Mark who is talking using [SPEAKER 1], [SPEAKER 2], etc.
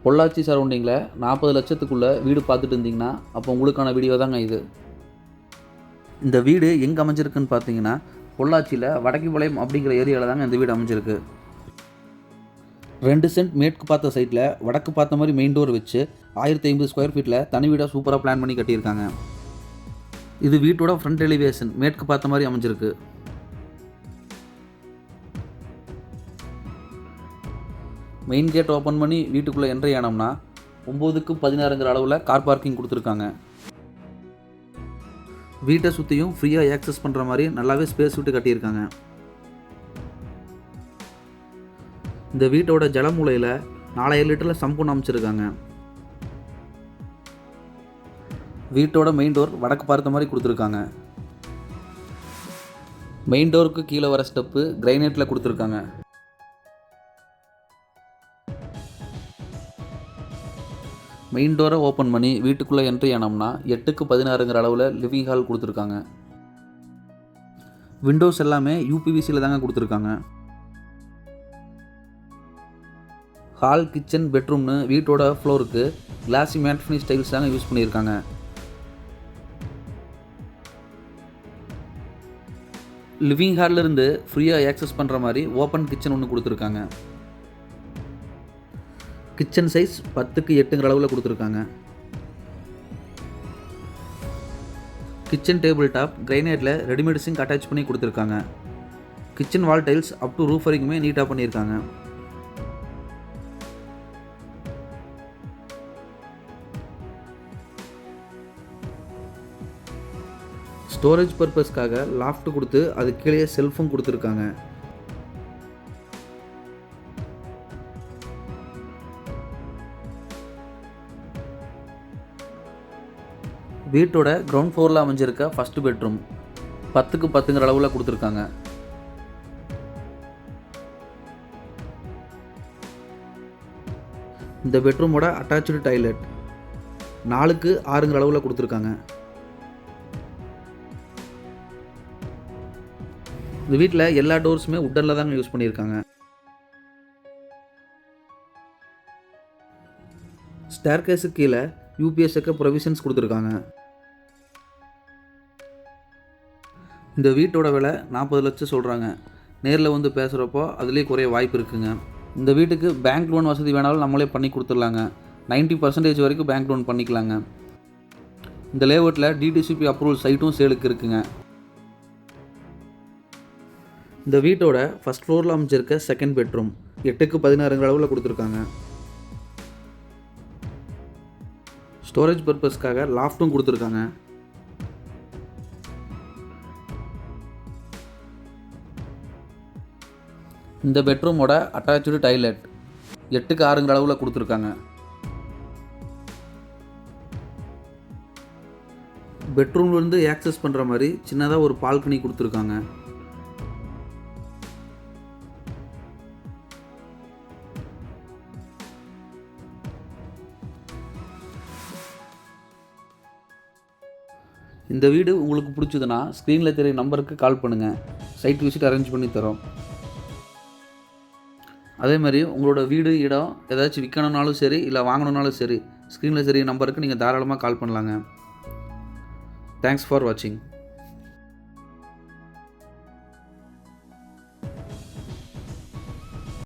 [SPEAKER 1] பொள்ளாச்சி சரௌண்டிங்கில் 40 லட்சத்துக்குள்ளே வீடு பார்த்துட்டு இருந்தீங்கன்னா அப்போ உங்களுக்கான வீடியோ தாங்க இது. இந்த வீடு எங்கே அமைஞ்சிருக்குன்னு பார்த்தீங்கன்னா பொள்ளாச்சியில் வடக்கிபாளையம் அப்படிங்கிற ஏரியாவில் தாங்க இந்த வீடு அமைஞ்சிருக்கு. 2 சென்ட் மேற்கு பார்த்த சைட்டில் வடக்கு பார்த்த மாதிரி மெயின் டோர் வச்சு 1050 ஸ்கொயர் ஃபீட்டில் தனி வீடாக சூப்பராக பிளான் பண்ணி கட்டியிருக்காங்க. இது வீட்டோட ஃப்ரண்ட் எலிவேஷன் மேற்கு பார்த்த மாதிரி அமைஞ்சிருக்கு. மெயின் கேட் ஓப்பன் பண்ணி வீட்டுக்குள்ளே என்ட்ரி ஆனோம்னா 9க்கு 16ங்கிற அளவில் கார் பார்க்கிங் கொடுத்துருக்காங்க. வீட்டை சுற்றியும் ஃப்ரீயாக ஆக்சஸ் பண்ணுற மாதிரி நல்லாவே ஸ்பேஸ் விட்டு கட்டியிருக்காங்க. இந்த வீட்டோட ஜலமூலையில் 4000 லிட்டரில் சம்பு அமைச்சிருக்காங்க. வீட்டோட மெயின் டோர் வடக்கு பார்த்த மாதிரி கொடுத்துருக்காங்க. மெயின் டோருக்கு கீழே வர ஸ்டெப்பு கிரைனைட்டில் கொடுத்துருக்காங்க. மெயின் டோரை ஓப்பன் பண்ணி வீட்டுக்குள்ளே என்ட்ரி ஆனோம்னா 8க்கு 16ங்கிற அளவில் லிவிங் ஹால் கொடுத்துருக்காங்க. விண்டோஸ் எல்லாமே யூபிவிசியில் தாங்க கொடுத்துருக்காங்க. ஹால், கிச்சன், பெட்ரூம்னு வீட்டோட ஃப்ளோருக்கு கிளாசி மேட் ஃபினிஷ் டைல்ஸ் தாங்க யூஸ் பண்ணியிருக்காங்க. லிவிங் ஹாலிலிருந்து ஃப்ரீயாக ஆக்சஸ் பண்ணுற மாதிரி ஓப்பன் கிச்சன் ஒன்று கொடுத்துருக்காங்க. கிச்சன் சைஸ் 10க்கு 8ங்கிற அளவில் கொடுத்துருக்காங்க. கிச்சன் டேபிள் டாப் கிரைனைட்டில் ரெடிமேட் சிங்க் அட்டாச் பண்ணி கொடுத்துருக்காங்க. Kitchen wall tiles up to roof வரைக்குமே நீட்டாக பண்ணியிருக்காங்க. ஸ்டோரேஜ் பர்பஸ்க்காக லாஃப்ட் கொடுத்து அது கீழே செல்ஃபும் கொடுத்துருக்காங்க. வீட்டோட கிரவுண்ட் ஃப்ளோரில் அமைஞ்சிருக்க ஃபஸ்ட்டு பெட்ரூம் 10க்கு 10ங்கிற அளவில் கொடுத்துருக்காங்க. இந்த பெட்ரூமோட அட்டாச்சு டாய்லெட் 4க்கு 6ங்கிற அளவில் கொடுத்துருக்காங்க. இந்த வீட்டில் எல்லா டோர்ஸுமே உட்டனில் தாங்க யூஸ் பண்ணியிருக்காங்க. ஸ்டேர்கேஸுக்கு கீழே யூபிஎஸ்க்கு ப்ரொவிஷன்ஸ் கொடுத்துருக்காங்க. இந்த வீட்டோட விலை 40 லட்சம் சொல்கிறாங்க. நேரில் வந்து பேசுகிறப்போ அதுலேயே குறைய வாய்ப்பு இருக்குங்க. இந்த வீட்டுக்கு பேங்க் லோன் வசதி வேணாலும் நம்மளே பண்ணி கொடுத்துடலாங்க. 90% வரைக்கும் பேங்க் லோன் பண்ணிக்கலாங்க. இந்த லேஅவுட்டில் டிடிசிபி அப்ரூவல் சைட்டும் சேலுக்கு இருக்குங்க. இந்த வீட்டோட ஃபஸ்ட் ஃப்ளோரில் அமைச்சிருக்க செகண்ட் பெட்ரூம் 8க்கு 16ங்கிற அளவில் கொடுத்துருக்காங்க. ஸ்டோரேஜ் பர்பஸ்க்காக லாஃப்ட்டும் கொடுத்துருக்காங்க. இந்த பெட்ரூமோட அட்டாச்சு டாய்லெட் 8க்கு 6ங்கிற அளவில் கொடுத்துருக்காங்க. பெட்ரூம்லேருந்து ஆக்சஸ் பண்ணுற மாதிரி சின்னதாக ஒரு பால்கனி கொடுத்துருக்காங்க. இந்த வீடு உங்களுக்கு பிடிச்சதுன்னா ஸ்க்ரீனில் தெரிய நம்பருக்கு கால் பண்ணுங்கள். சைட் விசிட் அரேஞ்ச் பண்ணி தரோம். அதே மாதிரி உங்களோட வீடு, இடம் ஏதாச்சும் விற்கணுன்னாலும் சரி, இல்லை வாங்கணுன்னாலும் சரி, ஸ்க்ரீனில் தெரிய நம்பருக்கு நீங்கள் தாராளமாக கால் பண்ணலாங்க. தேங்க்ஸ் ஃபார் வாட்சிங்.